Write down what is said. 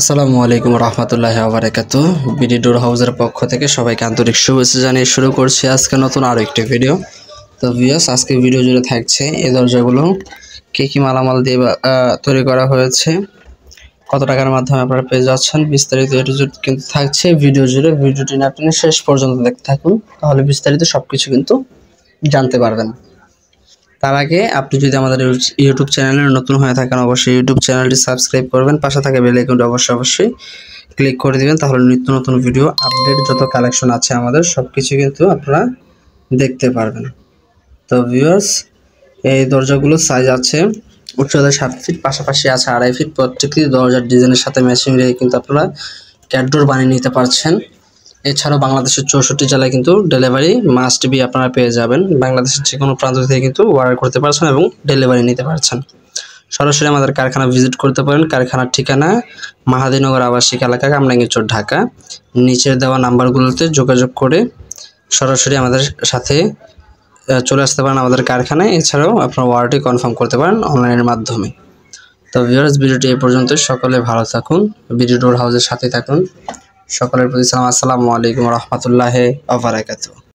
আসসালামু আলাইকুম রহমতুল্লাহি ওয়া বারাকাতুহু। বিডি ডোর হাউসের পক্ষ থেকে সবাইকে আন্তরিক শুভেচ্ছা জানিয়ে শুরু করছি আজকে নতুন আরো একটি ভিডিও। তো ভিউয়ার্স, আজকে ভিডিও জুড়ে থাকছে এই দরজাগুলো কি মালামাল দিয়ে তৈরি করা হয়েছে, কত টাকার মাধ্যমে আপনারা পেয়ে যাচ্ছেন, বিস্তারিত এটু কিন্তু থাকছে ভিডিও জুড়ে। ভিডিওটি না টেনে শেষ পর্যন্ত দেখতে থাকুন, তাহলে বিস্তারিত সবকিছু কিন্তু জানতে পারবেন। তার আগে আপনি যদি আমাদের ইউটিউব চ্যানেলে নতুন হয়ে থাকেন, অবশ্যই ইউটিউব চ্যানেলটি সাবস্ক্রাইব করবেন, পাশে থাকা বেল আইকনটি অবশ্যই ক্লিক করে দিবেন। তাহলে নিত্য নতুন ভিডিও আপডেট যত কালেকশন আছে আমাদের সবকিছু কিন্তু আপনারা দেখতে পারবেন। তো ভিউয়ার্স, এই দরজাগুলোর সাইজ আছে উচ্চতা 7 ফিট, পাশাপাশি আছে 2.5 ফিট। প্রত্যেকটি দরজার ডিজাইনের সাথে ম্যাচিং রেখে কিন্তু আপনারা ক্যাটডোর বানিয়ে নিতে পারছেন। এছাড়াও বাংলাদেশের 64 জেলায় কিন্তু ডেলিভারি মাস্ট বি আপনারা পেয়ে যাবেন। বাংলাদেশের যে কোনো প্রান্ত থেকে কিন্তু অর্ডার করতে পারছেন এবং ডেলিভারি নিতে পারছেন। সরাসরি আমাদের কারখানা ভিজিট করতে পারেন। কারখানার ঠিকানা মাহাদীনগর আবাসিক এলাকা, কামরাঙ্গীরচর, ঢাকা। নিচে দেওয়া নাম্বারগুলোতে যোগাযোগ করে সরাসরি আমাদের সাথে চলে আসতে পারেন আমাদের কারখানায়। এছাড়াও আপনার অর্ডারটি কনফার্ম করতে পারেন অনলাইনের মাধ্যমে। তো ভিউয়ার্স, ভিডিওটি এই পর্যন্ত। সকলে ভালো থাকুন, বিডি ডোর হাউসের সাথে থাকুন। সকলের প্রতি সালাম। আসসালামু আলাইকুম রহমতুল্লাহি ওয়া বারাকাতুহু।